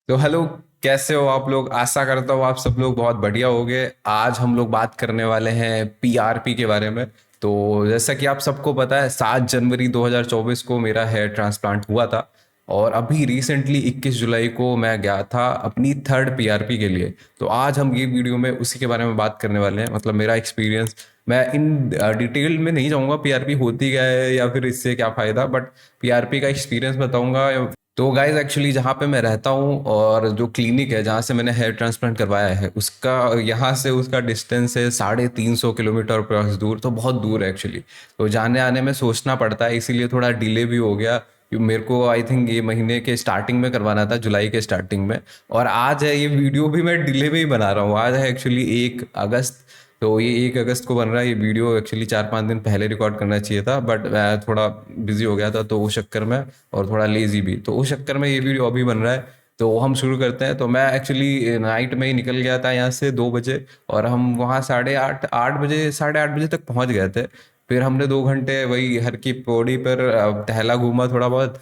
तो हेलो। कैसे हो आप लोग? आशा करता हूँ आप सब लोग बहुत बढ़िया होंगे। आज हम लोग बात करने वाले हैं पीआरपी के बारे में। तो जैसा कि आप सबको पता है, 7 जनवरी 2024 को मेरा हेयर ट्रांसप्लांट हुआ था। और अभी रिसेंटली 21 जुलाई को मैं गया था अपनी थर्ड पीआरपी के लिए। तो आज हम ये वीडियो में उसी के बारे में बात करने वाले हैं, मतलब मेरा एक्सपीरियंस। मैं इन डिटेल में नहीं जाऊंगा पीआरपी होती क्या है या फिर इससे क्या फ़ायदा, बट पीआरपी का एक्सपीरियंस बताऊंगा। तो गाइज एक्चुअली जहाँ पे मैं रहता हूँ और जो क्लिनिक है जहाँ से मैंने हेयर ट्रांसप्लांट करवाया है, उसका यहाँ से उसका डिस्टेंस है 350 किलोमीटर प्लस दूर। तो बहुत दूर है एक्चुअली। तो जाने आने में सोचना पड़ता है, इसीलिए थोड़ा डिले भी हो गया। मेरे को आई थिंक ये महीने के स्टार्टिंग में करवाना था, जुलाई के स्टार्टिंग में। और आज है, ये वीडियो भी मैं डिले में ही बना रहा हूँ। आज है एक्चुअली 1 अगस्त। तो ये 1 अगस्त को बन रहा है ये वीडियो। एक्चुअली 4-5 दिन पहले रिकॉर्ड करना चाहिए था, बट मैं थोड़ा बिजी हो गया था तो उस चक्कर में, और थोड़ा लेजी भी, तो उस चक्कर में ये वीडियो अभी बन रहा है। तो हम शुरू करते हैं। तो मैं एक्चुअली नाइट में ही निकल गया था यहाँ से 2 बजे। और हम वहाँ 8:30 8 बजे 8:30 बजे तक पहुँच गए थे। फिर हमने 2 घंटे वही हर की पौड़ी पर टहला घूमा थोड़ा बहुत।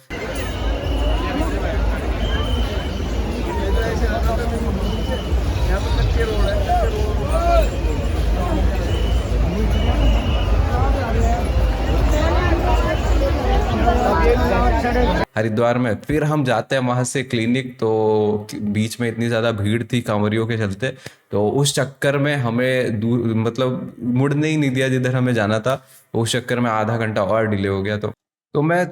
हरिद्वार में फिर हम जाते हैं वहां से क्लिनिक। तो बीच में इतनी ज़्यादा भीड़ थी कांवरियों के चलते। तो उस चक्कर में हमें दूर, मतलब मुड़ने ही नहीं दिया जिधर हमें जाना था। उस चक्कर में आधा घंटा और डिले हो गया। तो मैं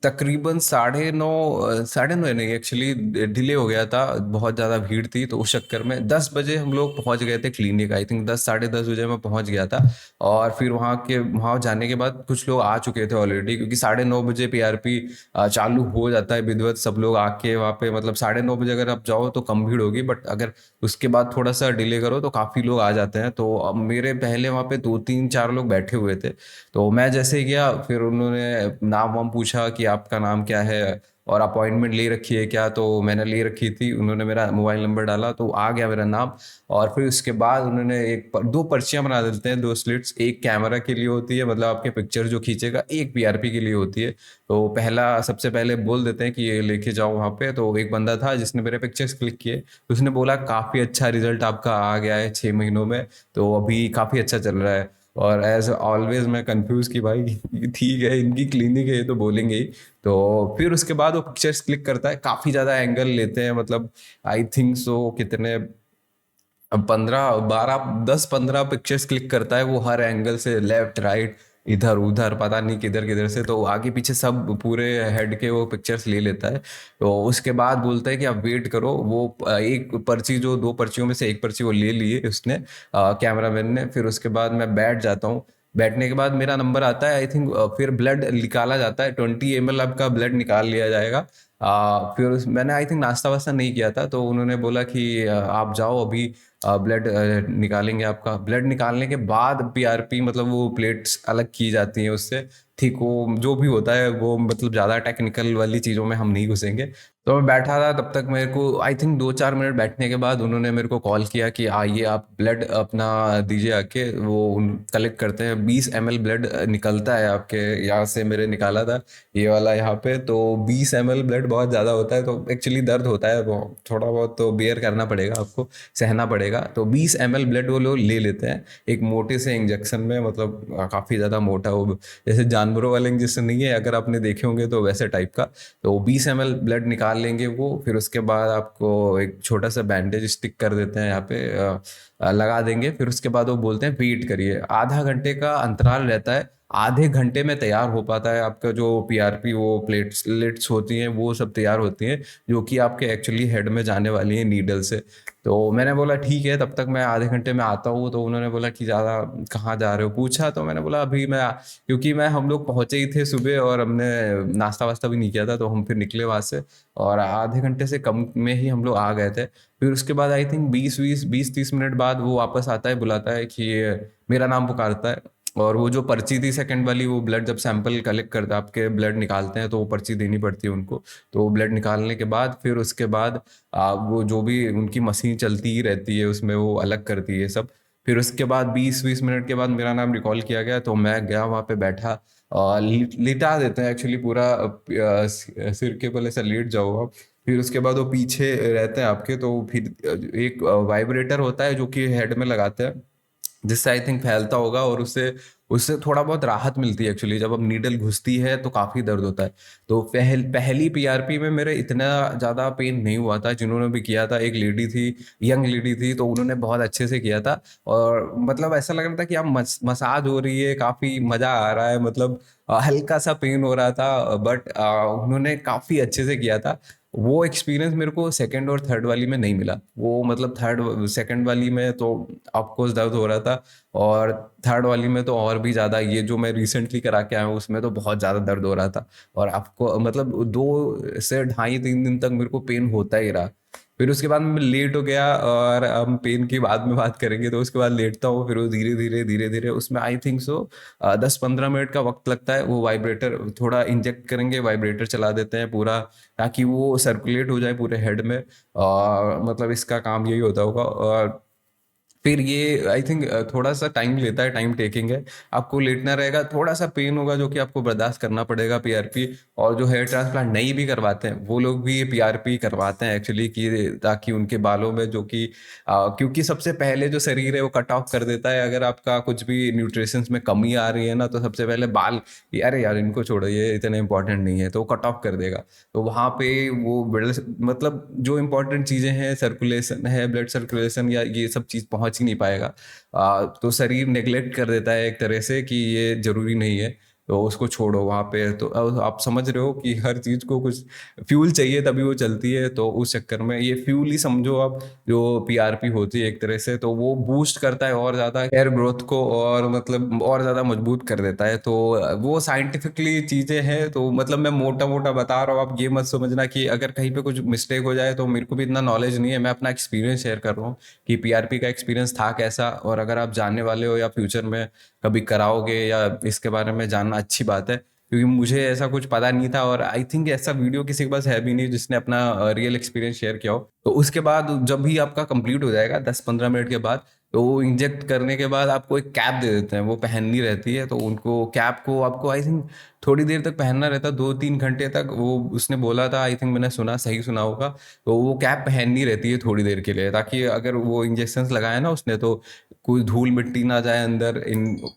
तकरीबन 9:30, 9:30 नहीं, एक्चुअली डिले हो गया था। बहुत ज़्यादा भीड़ थी तो उस चक्कर में 10 बजे हम लोग पहुंच गए थे क्लिनिक। आई थिंक 10 साढ़े 10 बजे मैं पहुंच गया था। और फिर वहाँ जाने के बाद कुछ लोग आ चुके थे ऑलरेडी, क्योंकि 9:30 बजे पीआरपी चालू हो जाता है विधिवत। सब लोग आके वहाँ पे, मतलब 9:30 बजे अगर आप जाओ तो कम भीड़ होगी, बट अगर उसके बाद थोड़ा सा डिले करो तो काफ़ी लोग आ जाते हैं। तो अब मेरे पहले वहाँ पे 2 3 4 लोग बैठे हुए थे। तो मैं जैसे ही गया, फिर उन्होंने नाम वाम पूछा कि आपका नाम क्या है और अपॉइंटमेंट ले रखी है क्या। तो मैंने ले रखी थी। उन्होंने मेरा मोबाइल नंबर डाला तो आ गया मेरा नाम। और फिर उसके बाद उन्होंने दो पर्चियां बना देते हैं, 2 स्लिट्स। एक कैमरा के लिए होती है, मतलब आपके पिक्चर जो खींचेगा। एक पीआरपी के लिए होती है। तो पहला सबसे पहले बोल देते हैं कि ये लेके जाओ वहाँ पे। तो एक बंदा था जिसने मेरे पिक्चर्स क्लिक किए। उसने बोला काफ़ी अच्छा रिजल्ट आपका आ गया है 6 महीनों में। तो अभी काफ़ी अच्छा चल रहा है। और एज ऑलवेज मैं कंफ्यूज कि भाई ठीक है, इनकी क्लिनिक है, ये तो बोलेंगे ही। तो फिर उसके बाद वो पिक्चर्स क्लिक करता है, काफ़ी ज़्यादा एंगल लेते हैं, मतलब आई थिंक सो कितने, 15 10 15 पिक्चर्स क्लिक करता है वो, हर एंगल से, लेफ्ट राइट इधर उधर, पता नहीं किधर किधर से। तो आगे पीछे सब पूरे हेड के वो पिक्चर्स ले लेता है। तो उसके बाद बोलता है कि आप वेट करो। वो एक पर्ची, जो 2 पर्चियों में से एक पर्ची वो ले लिए उसने, कैमरामैन ने। फिर उसके बाद मैं बैठ जाता हूँ। बैठने के बाद मेरा नंबर आता है आई थिंक। फिर ब्लड निकाला जाता है, 20 ml आपका ब्लड निकाल लिया जाएगा। फिर मैंने आई थिंक नाश्ता वास्ता नहीं किया था, तो उन्होंने बोला कि आप जाओ अभी, ब्लड निकालेंगे आपका। ब्लड निकालने के बाद पीआरपी, मतलब वो प्लेट्स अलग की जाती हैं उससे। ठीक, वो जो भी होता है वो, मतलब ज़्यादा टेक्निकल वाली चीज़ों में हम नहीं घुसेंगे। तो मैं बैठा था तब तक। मेरे को आई थिंक 2 4 मिनट बैठने के बाद उन्होंने मेरे को कॉल किया कि आइए आप ब्लड अपना दीजिए आके। वो कलेक्ट करते हैं। 20 ml ब्लड निकलता है आपके यहाँ से, मेरे निकाला था ये वाला यहाँ पे। तो 20 ml ब्लड बहुत ज़्यादा होता है, तो एक्चुअली दर्द होता है वो, थोड़ा बहुत तो बेयर करना पड़ेगा आपको, सहना पड़ेगा। तो 20 ml ब्लड वो लोग ले लेते हैं एक मोटे से इंजेक्शन में, मतलब काफ़ी ज़्यादा मोटा, वो जैसे जानवरों वाले इंजेक्शन नहीं है, अगर आपने देखे होंगे तो वैसे टाइप का। तो 20 ml ब्लड निकाल लेंगे वो। फिर उसके बाद आपको एक छोटा सा बैंडेज स्टिक कर देते हैं यहाँ पे, लगा देंगे। फिर उसके बाद वो बोलते हैं वेट करिए। आधा घंटे का अंतराल रहता है। आधे घंटे में तैयार हो पाता है आपका जो पीआरपी, वो प्लेटलेट्स होती हैं वो सब तैयार होती हैं, जो कि आपके एक्चुअली हेड में जाने वाली हैं नीडल से। तो मैंने बोला ठीक है, तब तक मैं आधे घंटे में आता हूँ। तो उन्होंने बोला कि ज़्यादा कहाँ जा रहे हो, पूछा। तो मैंने बोला अभी मैं, क्योंकि हम लोग पहुँचे ही थे सुबह और हमने नाश्ता वास्ता भी नहीं किया था, तो हम फिर निकले वहाँ से। और आधे घंटे से कम में ही हम लोग आ गए थे। फिर उसके बाद आई थिंक 20 30 मिनट बाद वो वापस आता है, बुलाता है कि मेरा नाम पुकारता है। और वो जो पर्ची थी सेकंड वाली, वो ब्लड जब सैंपल कलेक्ट करते आपके ब्लड निकालते हैं तो वो पर्ची देनी पड़ती है उनको। तो वो ब्लड निकालने के बाद फिर उसके बाद वो जो भी उनकी मशीन चलती ही रहती है उसमें, वो अलग करती है सब। फिर उसके बाद 20 20 मिनट के बाद मेरा नाम रिकॉल किया गया, तो मैं गया वहाँ पे बैठा। लिटा देते हैं एक्चुअली पूरा, सिर के बल ऐसा लेट जाओ आप। फिर उसके बाद वो पीछे रहते हैं आपके, तो फिर एक वाइब्रेटर होता है जो कि हेड में लगाते हैं, जिससे आई थिंक फैलता होगा, और उससे उससे थोड़ा बहुत राहत मिलती है एक्चुअली। जब अब नीडल घुसती है तो काफ़ी दर्द होता है। तो पहली पीआरपी में मेरे इतना ज़्यादा पेन नहीं हुआ था। जिन्होंने भी किया था, एक लेडी थी, यंग लेडी थी, तो उन्होंने बहुत अच्छे से किया था, और मतलब ऐसा लग रहा था कि अब मसाज हो रही है, काफ़ी मज़ा आ रहा है, मतलब हल्का सा पेन हो रहा था, बट उन्होंने काफ़ी अच्छे से किया था। वो एक्सपीरियंस मेरे को सेकंड और थर्ड वाली में नहीं मिला। वो मतलब सेकंड वाली में तो ऑफकोर्स दर्द हो रहा था, और थर्ड वाली में तो और भी ज़्यादा, ये जो मैं रिसेंटली करा के आया हूँ उसमें तो बहुत ज़्यादा दर्द हो रहा था। और आपको मतलब 2 से ढाई 3 दिन तक मेरे को पेन होता ही रहा। फिर उसके बाद मैं लेट हो गया, और हम पेन की बाद में बात करेंगे। तो उसके बाद लेटता हूँ, फिर वो धीरे धीरे उसमें आई थिंक सो 10-15 मिनट का वक्त लगता है। वो वाइब्रेटर थोड़ा इंजेक्ट करेंगे, वाइब्रेटर चला देते हैं पूरा, ताकि वो सर्कुलेट हो जाए पूरे हेड में, और मतलब इसका काम यही होता होगा। और फिर ये आई थिंक थोड़ा सा टाइम लेता है, टाइम टेकिंग है। आपको लेटना रहेगा, थोड़ा सा पेन होगा जो कि आपको बर्दाश्त करना पड़ेगा पीआरपी। और जो हेयर ट्रांसप्लांट नहीं भी करवाते हैं वो लोग भी ये पीआरपी करवाते हैं एक्चुअली, कि ताकि उनके बालों में जो कि क्योंकि सबसे पहले जो शरीर है वो कट ऑफ कर देता है। अगर आपका कुछ भी न्यूट्रिशंस में कमी आ रही है ना, तो सबसे पहले बाल, अरे यार इनको छोड़ो, ये इतने इंपॉर्टेंट नहीं है, तो वो कट ऑफ कर देगा। तो वहाँ पे वो मतलब जो इंपॉर्टेंट चीज़ें हैं, सर्कुलेशन है, ब्लड सर्कुलेशन, या ये सब चीज़ पहुँच ही नहीं पाएगा। तो शरीर नेग्लेक्ट कर देता है एक तरह से कि ये ज़रूरी नहीं है, तो उसको छोड़ो वहाँ पे। तो अब आप समझ रहे हो कि हर चीज़ को कुछ फ्यूल चाहिए तभी वो चलती है, तो उस चक्कर में ये फ्यूल ही समझो आप, जो पीआरपी होती है एक तरह से। तो वो बूस्ट करता है और ज़्यादा हेयर ग्रोथ को, और मतलब और ज़्यादा मजबूत कर देता है। तो वो साइंटिफिकली चीज़ें हैं। तो मतलब मैं मोटा मोटा बता रहा हूँ, आप ये मत समझना कि अगर कहीं पे कुछ मिस्टेक हो जाए, तो मेरे को भी इतना नॉलेज नहीं है, मैं अपना एक्सपीरियंस शेयर कर रहा हूँ कि पीआरपी का एक्सपीरियंस था कैसा। और अगर आप जानने वाले हो या फ्यूचर में कभी कराओगे या इसके बारे में जानना, अच्छी बात है, क्योंकि मुझे ऐसा कुछ पता नहीं था। और आई थिंक ऐसा वीडियो किसी के पास है भी नहीं जिसने अपना रियल एक्सपीरियंस शेयर किया हो। तो उसके बाद जब भी आपका कंप्लीट हो जाएगा 10-15 मिनट के बाद, तो वो इंजेक्ट करने के बाद आपको एक कैप दे देते हैं, वो पहननी रहती है। तो उनको कैप को आपको आई थिंक थोड़ी देर तक पहनना रहता है, 2-3 घंटे तक। वो उसने बोला था, आई थिंक मैंने सुना, सही सुना होगा। तो वो कैप पहननी रहती है थोड़ी देर के लिए, ताकि अगर वो इंजेक्शंस लगाए ना उसने, तो कोई धूल मिट्टी ना जाए अंदर,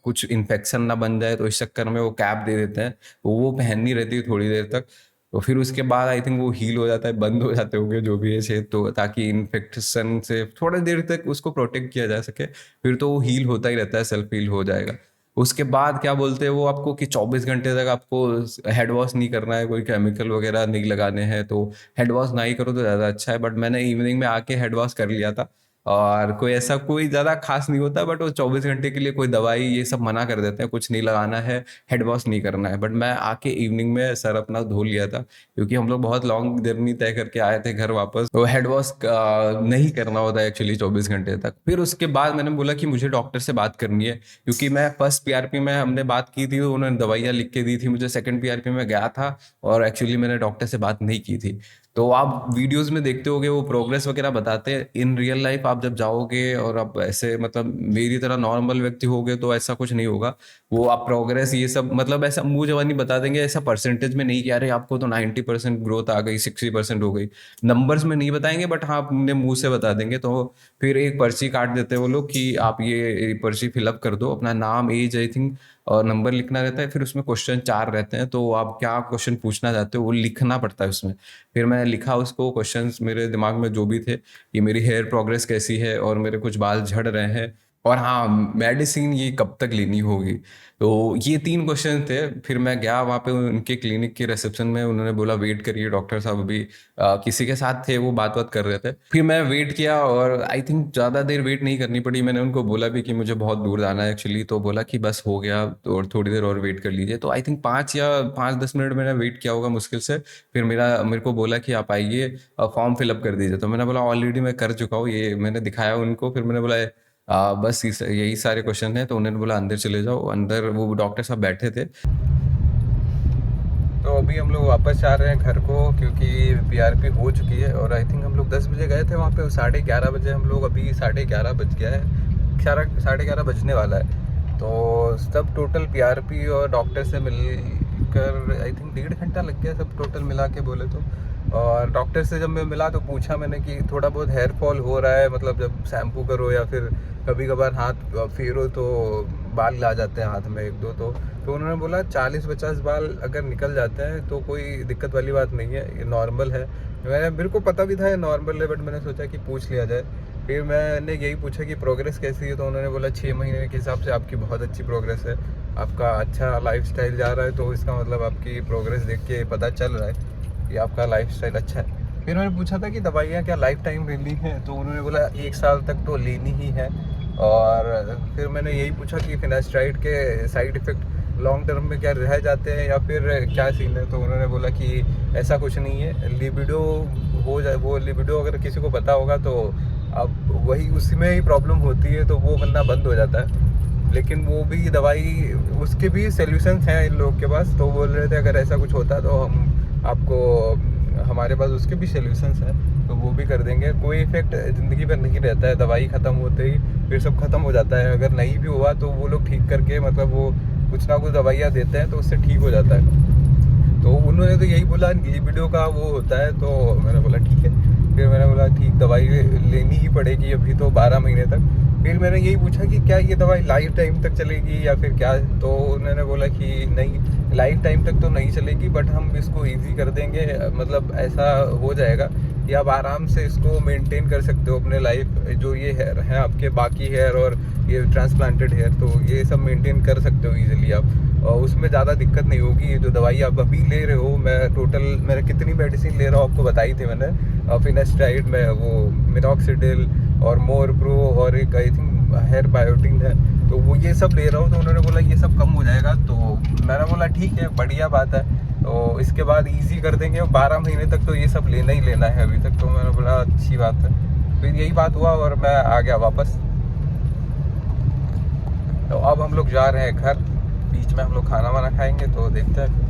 कुछ इन्फेक्शन ना बन जाए, तो इस चक्कर में वो कैप दे देते हैं। तो वो पहननी रहती है थोड़ी देर तक। तो फिर उसके बाद आई थिंक वो हील हो जाता है, बंद हो जाते होंगे जो भी है छेद, तो ताकि इन्फेक्शन से थोड़ी देर तक उसको प्रोटेक्ट किया जा सके। फिर तो वो हील होता ही रहता है, सेल्फ हील हो जाएगा। उसके बाद क्या बोलते हैं वो आपको, कि 24 घंटे तक आपको हेड वॉश नहीं करना है, कोई केमिकल वगैरह नहीं लगाने हैं। तो हेड वॉश ना ही करो तो ज़्यादा अच्छा है। बट मैंने इवनिंग में आके हेड वॉश कर लिया था, और कोई ऐसा कोई ज़्यादा खास नहीं होता। बट वो 24 घंटे के लिए कोई दवाई ये सब मना कर देते हैं, कुछ नहीं लगाना है, हेड वॉश नहीं करना है। बट मैं आके इवनिंग में सर अपना धो लिया था, क्योंकि हम लोग बहुत लॉन्ग जर्नी तय करके आए थे घर वापस। तो हेड वॉश नहीं करना होता है एक्चुअली 24 घंटे तक। फिर उसके बाद मैंने बोला कि मुझे डॉक्टर से बात करनी है, क्योंकि मैं फर्स्ट पीआरपी में हमने बात की थी, तो उन्होंने दवाइयाँ लिख के दी थी मुझे। सेकंड पीआरपी में गया था, और एक्चुअली मैंने डॉक्टर से बात नहीं की थी। तो आप वीडियोस में देखते होगे वो प्रोग्रेस वगैरह बताते हैं। इन रियल लाइफ आप जब जाओगे और आप ऐसे मतलब मेरी तरह नॉर्मल व्यक्ति होगे, तो ऐसा कुछ नहीं होगा। वो आप प्रोग्रेस ये सब मतलब ऐसा मुंह जवानी बता देंगे, ऐसा परसेंटेज में नहीं कि अरे आपको तो 90% ग्रोथ आ गई, 60% हो गई। नंबर्स में नहीं बताएंगे, बट हाँ अपने मुंह से बता देंगे। तो फिर एक पर्ची काट देते हैं वो लोग कि आप ये पर्ची फिलअप कर दो, अपना नाम, एज, आई थिंक, और नंबर लिखना रहता है। फिर उसमें क्वेश्चन 4 रहते हैं, तो आप क्या क्वेश्चन पूछना चाहते हो वो लिखना पड़ता है उसमें। फिर मैंने लिखा उसको, क्वेश्चंस मेरे दिमाग में जो भी थे, कि मेरी हेयर प्रोग्रेस कैसी है, और मेरे कुछ बाल झड़ रहे हैं, और हाँ मेडिसिन ये कब तक लेनी होगी। तो ये 3 क्वेश्चन थे। फिर मैं गया वहाँ पे उनके क्लिनिक के रिसेप्शन में, उन्होंने बोला वेट करिए, डॉक्टर साहब अभी किसी के साथ थे, वो बात कर रहे थे। फिर मैं वेट किया, और आई थिंक ज़्यादा देर वेट नहीं करनी पड़ी। मैंने उनको बोला भी कि मुझे बहुत दूर जाना है एक्चुअली, तो बोला कि बस हो गया, तो और थोड़ी देर और वेट कर लीजिए। तो आई थिंक 5 या 5-10 मिनट मैंने वेट किया होगा मुश्किल से। फिर मेरे को बोला कि आप आइए, फॉर्म फिलअप कर दीजिए। तो मैंने बोला ऑलरेडी मैं कर चुका हूँ, ये मैंने दिखाया उनको। फिर मैंने बोला बस यही सारे क्वेश्चन हैं। तो उन्होंने बोला अंदर चले जाओ। अंदर वो डॉक्टर साहब बैठे थे। तो अभी हम लोग वापस जा रहे हैं घर को, क्योंकि पीआरपी हो चुकी है। और आई थिंक हम लोग 10 बजे गए थे वहाँ पे, 11:30 बजे हम लोग, अभी 11:30 बज गया है, 11:30 बजने वाला है। तो सब टोटल पीआरपी और डॉक्टर से मिलकर आई थिंक 1.5 घंटा लग गया, सब टोटल मिला के बोले तो। और डॉक्टर से जब मैं मिला तो पूछा मैंने कि थोड़ा बहुत हेयर फॉल हो रहा है, मतलब जब शैम्पू करो या फिर कभी कभार हाथ फेरो तो बाल आ जाते हैं हाथ में एक दो। तो उन्होंने बोला 40-50 बाल अगर निकल जाते हैं तो कोई दिक्कत वाली बात नहीं है, ये नॉर्मल है। मेरे को पता भी था ये नॉर्मल है, बट मैंने सोचा कि पूछ लिया जाए। फिर मैंने यही पूछा कि प्रोग्रेस कैसी है, तो उन्होंने बोला 6 महीने के हिसाब से आपकी बहुत अच्छी प्रोग्रेस है, आपका अच्छा लाइफस्टाइल जा रहा है, तो इसका मतलब आपकी प्रोग्रेस देख के पता चल रहा है कि आपका लाइफस्टाइल अच्छा है। फिर मैंने पूछा था कि दवाइयाँ क्या लाइफ टाइम लेनी है, तो उन्होंने बोला 1 साल तक तो लेनी ही है। और फिर मैंने यही पूछा कि फिनास्ट्राइड के साइड इफ़ेक्ट लॉन्ग टर्म में क्या रह जाते हैं या फिर क्या सीन है, तो उन्होंने बोला कि ऐसा कुछ नहीं है, लिबिडो हो जाए, वो लिबिडो अगर किसी को पता होगा तो अब वही उसी में ही प्रॉब्लम होती है, तो वो बनना बंद हो जाता है। लेकिन वो भी दवाई, उसके भी सॉल्यूशंस हैं इन लोगों के पास, तो बोल रहे थे अगर ऐसा कुछ होता तो हम आपको, हमारे पास उसके भी सॉल्यूशंस हैं, तो वो भी कर देंगे। कोई इफेक्ट ज़िंदगी पर नहीं रहता है, दवाई ख़त्म होते ही फिर सब खत्म हो जाता है। अगर नहीं भी हुआ तो वो लोग ठीक करके, मतलब वो कुछ ना कुछ दवाइयाँ देते हैं तो उससे ठीक हो जाता है। तो उन्होंने तो यही बोला लिबिडो का वो होता है, तो मैंने बोला ठीक है। फिर मैंने बोला ठीक, दवाई लेनी ही पड़ेगी अभी तो 12 महीने तक। फिर मैंने यही पूछा कि क्या ये दवाई लाइफ टाइम तक चलेगी या फिर क्या, तो उन्होंने बोला कि नहीं, लाइफ टाइम तक तो नहीं चलेगी, बट हम इसको इजी कर देंगे, मतलब ऐसा हो जाएगा कि आप आराम से इसको मेंटेन कर सकते हो अपने लाइफ, जो ये हेयर है आपके, बाकी हेयर और ये ट्रांसप्लांटेड हेयर, तो ये सब मेंटेन कर सकते हो इजीली आप, और उसमें ज़्यादा दिक्कत नहीं होगी। ये जो दवाई आप अभी ले रहे हो, मैं टोटल मेरे कितनी मेडिसिन ले रहा हूँ आपको बताई थी मैंने, फिनास्ट्राइड में वो मिनॉक्सिडिल और मोर प्रो और एक आई थिंक हेयर बायोटिन है, तो वो ये सब ले रहा हूँ। तो उन्होंने बोला ये सब कम हो जाएगा, तो मैंने बोला ठीक है, बढ़िया बात है, तो इसके बाद इजी कर देंगे। 12 महीने तक तो ये सब लेना ही लेना है अभी तक, तो मैंने बोला अच्छी बात है। फिर यही बात हुआ और मैं आ गया वापस। तो अब हम लोग जा रहे हैं घर, बीच में हम लोग खाना वाना खाएंगे, तो देखते हैं।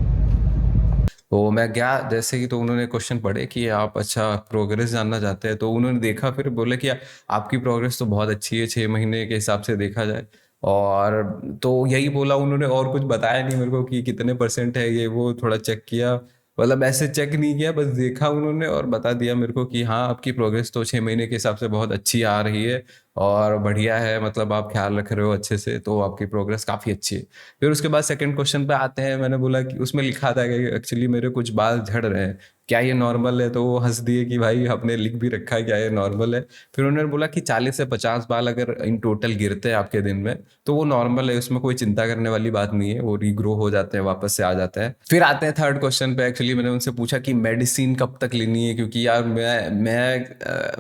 तो मैं गया जैसे ही, तो उन्होंने क्वेश्चन पढ़े कि आप अच्छा प्रोग्रेस जानना चाहते हैं, तो उन्होंने देखा, फिर बोले कि आपकी प्रोग्रेस तो बहुत अच्छी है 6 महीने के हिसाब से देखा जाए। और तो यही बोला उन्होंने, और कुछ बताया नहीं मेरे को कि कितने परसेंट है ये वो, थोड़ा चेक किया, मतलब ऐसे चेक नहीं किया, बस देखा उन्होंने और बता दिया मेरे को कि हाँ आपकी प्रोग्रेस तो 6 महीने के हिसाब से बहुत अच्छी आ रही है और बढ़िया है, मतलब आप ख्याल रख रहे हो अच्छे से, तो आपकी प्रोग्रेस काफ़ी अच्छी है। फिर उसके बाद सेकंड क्वेश्चन पे आते हैं, मैंने बोला कि उसमें लिखा था कि एक्चुअली मेरे कुछ बाल झड़ रहे हैं, क्या ये नॉर्मल है, तो वो हंस दिए कि भाई आपने लिख भी रखा है क्या ये नॉर्मल है। फिर उन्होंने बोला कि 40 से 50 बाल अगर इन टोटल गिरते हैं आपके दिन में तो वो नॉर्मल है, उसमें कोई चिंता करने वाली बात नहीं है, वो रीग्रो हो जाते हैं, वापस से आ जाते हैं। फिर आते हैं थर्ड क्वेश्चन पे। एक्चुअली मैंने उनसे पूछा कि मेडिसिन कब तक लेनी है, क्योंकि यार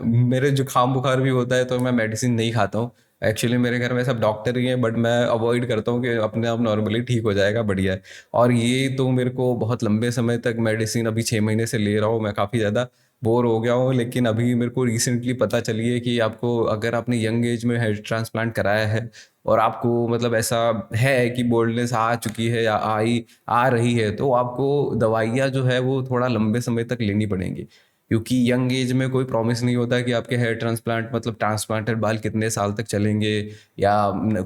मेरे जुकाम बुखार भी होता है तो मैं मेडिसिन नहीं खाता हूँ। एक्चुअली मेरे घर में सब डॉक्टर ही हैं, बट मैं अवॉइड करता हूँ कि अपने आप नॉर्मली ठीक हो जाएगा, बढ़िया है। और ये तो मेरे को बहुत लंबे समय तक मेडिसिन अभी 6 महीने से ले रहा हूँ, मैं काफ़ी ज़्यादा बोर हो गया हूँ। लेकिन अभी मेरे को रिसेंटली पता चली है कि आपको, अगर आपने यंग एज में हेयर ट्रांसप्लांट कराया है और आपको मतलब ऐसा है कि बोल्डनेस आ चुकी है या आ रही है, तो आपको दवाइयाँ जो है वो थोड़ा लंबे समय तक लेनी पड़ेंगी, क्योंकि यंग एज में कोई प्रॉमिस नहीं होता कि आपके हेयर ट्रांसप्लांट, मतलब ट्रांसप्लांटेड बाल कितने साल तक चलेंगे, या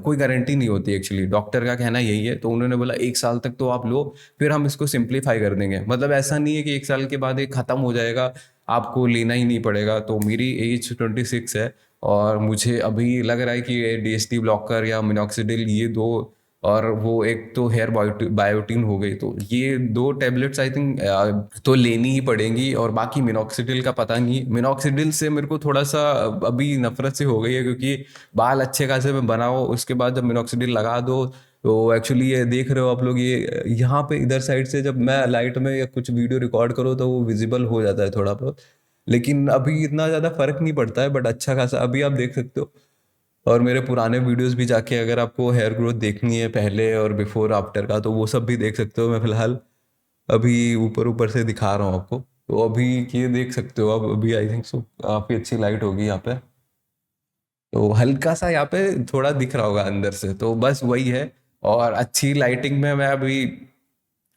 कोई गारंटी नहीं होती। एक्चुअली डॉक्टर का कहना यही है, तो उन्होंने बोला 1 साल तक तो आप लो, फिर हम इसको सिंप्लीफाई कर देंगे। मतलब ऐसा नहीं है कि 1 साल के बाद ये खत्म हो जाएगा, आपको लेना ही नहीं पड़ेगा। तो मेरी एज 26 है और मुझे अभी लग रहा है कि डीएसटी ब्लॉकर या मिनॉक्सिडिल, ये दो, और वो एक तो हेयर बायोटिन हो गई, तो ये दो टेबलेट्स आई थिंक तो लेनी ही पड़ेंगी। और बाकी मिनॉक्सिडिल का पता नहीं, मिनॉक्सिडिल से मेरे को थोड़ा सा अभी नफरत से हो गई है, क्योंकि बाल अच्छे खासे में बनाओ, उसके बाद जब मिनॉक्सिडिल लगा दो तो एक्चुअली ये देख रहे हो आप लोग, ये यहाँ पे इधर साइड से जब मैं लाइट में या कुछ वीडियो रिकॉर्ड करो तो वो विजिबल हो जाता है थोड़ा बहुत, लेकिन अभी इतना ज़्यादा फर्क नहीं पड़ता है, बट अच्छा खासा अभी आप देख सकते हो। और मेरे पुराने वीडियोस भी जाके, अगर आपको हेयर ग्रोथ देखनी है पहले और बिफोर आफ्टर का, तो वो सब भी देख सकते हो। मैं फिलहाल अभी ऊपर ऊपर से दिखा रहा हूँ आपको, तो अभी ये देख सकते हो आप, अभी आई थिंक सो काफ़ी अच्छी लाइट होगी यहाँ पे, तो हल्का सा यहाँ पे थोड़ा दिख रहा होगा अंदर से, तो बस वही है। और अच्छी लाइटिंग में मैं अभी,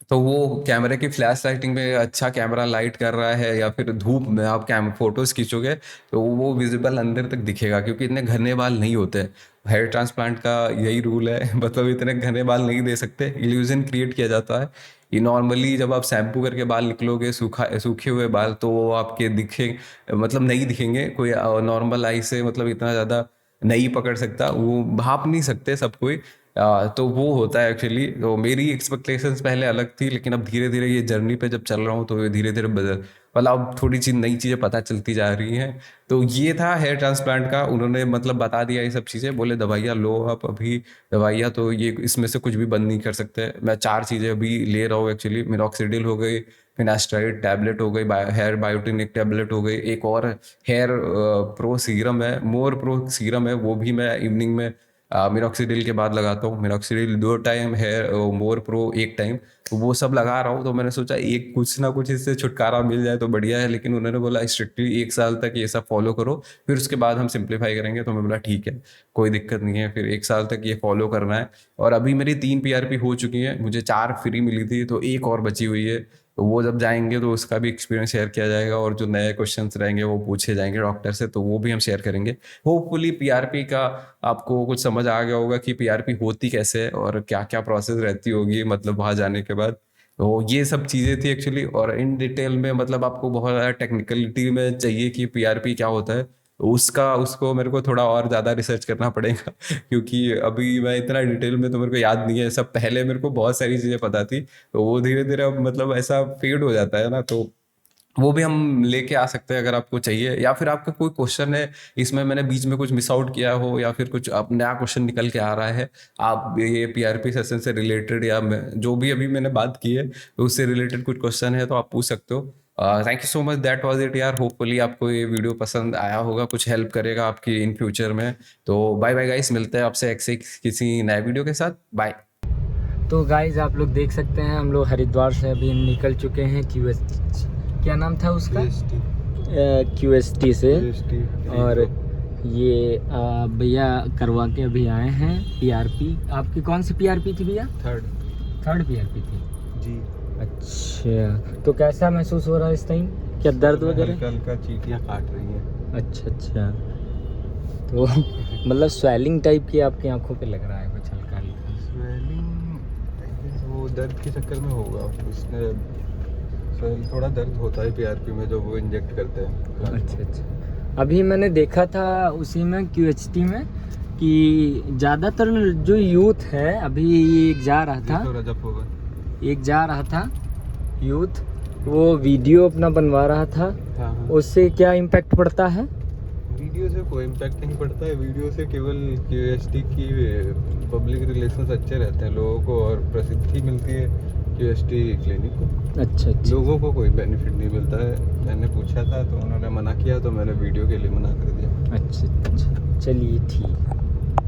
तो वो कैमरे की फ्लैश लाइटिंग में अच्छा कैमरा लाइट कर रहा है, या फिर धूप में आप कैम फोटोज खींचोगे तो वो विजिबल अंदर तक दिखेगा, क्योंकि इतने घने बाल नहीं होते। हेयर ट्रांसप्लांट का यही रूल है मतलब इतने घने बाल नहीं दे सकते, इल्यूजन क्रिएट किया जाता है। ये नॉर्मली जब आप शैम्पू करके बाल निकलोगे सूखे हुए बाल, तो वो आपके मतलब नहीं दिखेंगे, कोई नॉर्मल आई से मतलब इतना ज़्यादा नहीं पकड़ सकता, वो भाप नहीं सकते सब कोई। तो वो होता है एक्चुअली। तो मेरी एक्सपेक्टेशंस पहले अलग थी, लेकिन अब धीरे धीरे ये जर्नी पे जब चल रहा हूँ तो ये धीरे धीरे बदल, मतलब अब थोड़ी चीज नई चीज़ें पता चलती जा रही हैं। तो ये था हेयर ट्रांसप्लांट का, उन्होंने मतलब बता दिया ये सब चीज़ें, बोले दवाइयाँ लो आप अभी, दवाइयाँ तो ये इसमें से कुछ भी बंद नहीं कर सकते। मैं 4 चीज़ें अभी ले रहा हूँ एक्चुअली। मिनॉक्सिडिल हो गई, फिनास्ट्राइड टैबलेट हो गई, हेयर बायोटिनिक टैबलेट हो गई, एक और हेयर प्रो सीरम है, मोर प्रो सीरम है, वो भी मैं इवनिंग में मिनॉक्सिडिल के बाद लगाता हूँ। मिनॉक्सिडिल 2 टाइम, हेयर मोर प्रो 1 टाइम, तो वो सब लगा रहा हूँ। तो मैंने सोचा एक कुछ ना कुछ इससे छुटकारा मिल जाए तो बढ़िया है, लेकिन उन्होंने बोला स्ट्रिक्टली 1 साल तक ये सब फॉलो करो, फिर उसके बाद हम सिंप्लीफाई करेंगे। तो मैं बोला ठीक है, कोई दिक्कत नहीं है, फिर 1 साल तक ये फॉलो करना है। और अभी मेरी 3 पीआरपी हो चुकी है, मुझे 4 फ्री मिली थी, तो एक और बची हुई है। तो वो जब जाएंगे तो उसका भी एक्सपीरियंस शेयर किया जाएगा, और जो नए क्वेश्चंस रहेंगे वो पूछे जाएंगे डॉक्टर से, तो वो भी हम शेयर करेंगे। होपफुली पीआरपी का आपको कुछ समझ आ गया होगा कि पीआरपी होती कैसे है और क्या क्या प्रोसेस रहती होगी, मतलब वहाँ जाने के बाद। तो ये सब चीज़ें थी एक्चुअली। और इन डिटेल में मतलब आपको बहुत ज़्यादा टेक्निकलिटी में चाहिए कि पीआरपी क्या होता है, तो उसको मेरे को थोड़ा और ज़्यादा रिसर्च करना पड़ेगा क्योंकि अभी मैं इतना डिटेल में तो मेरे को याद नहीं है सब। पहले मेरे को बहुत सारी चीज़ें पता थी, तो वो धीरे धीरे अब मतलब ऐसा फेड हो जाता है ना, तो वो भी हम लेके आ सकते हैं अगर आपको चाहिए, या फिर आपका कोई क्वेश्चन है इसमें मैंने बीच में कुछ मिस आउट किया हो, या फिर कुछ अब नया क्वेश्चन निकल के आ रहा है, आप ये पीआरपी सेशन से रिलेटेड या जो भी अभी मैंने बात की है तो उससे रिलेटेड कुछ क्वेश्चन है तो आप पूछ सकते हो। Thank you so much, that was it यार। होपफुली आपको ये वीडियो पसंद आया होगा, कुछ हेल्प करेगा आपकी इन फ्यूचर में। तो बाय बाय गाइस, मिलते हैं आपसे एक से किसी नए वीडियो के साथ। बाय। तो गाइज आप लोग देख सकते हैं हम लोग हरिद्वार से अभी निकल चुके हैं क्या नाम था उसका, QST से। और ये भैया करवा के अभी आए हैं पीआरपी। आपकी कौन सी पीआरपी थी भैया? थर्ड पीआरपी थी जी। अच्छा, तो कैसा महसूस हो रहा है इस टाइम? क्या दर्द वगैरह? हल्का चीटियाँ काट रही हैं। अच्छा, तो मतलब स्वेलिंग टाइप की आपकी आंखों पे लग रहा है कुछ हल्का हल्का? स्वेलिंग वो दर्द के चक्कर में होगा, उसने थोड़ा दर्द होता है पीआरपी में जब वो इंजेक्ट करते हैं। अच्छा, अभी मैंने देखा था उसी में QHT में कि ज़्यादातर जो यूथ है अभी एक जा रहा था यूथ, वो वीडियो अपना बनवा रहा था। हाँ। उससे क्या इम्पैक्ट पड़ता है? वीडियो से कोई इम्पैक्ट नहीं पड़ता है, वीडियो से केवल QHT की पब्लिक रिलेशंस अच्छे रहते हैं लोगों को, और प्रसिद्धि मिलती है QHT क्लिनिक को। अच्छा, लोगों को कोई बेनिफिट नहीं मिलता है। मैंने पूछा था तो उन्होंने मना किया, तो मैंने वीडियो के लिए मना कर दिया। अच्छा, चलिए ठीक।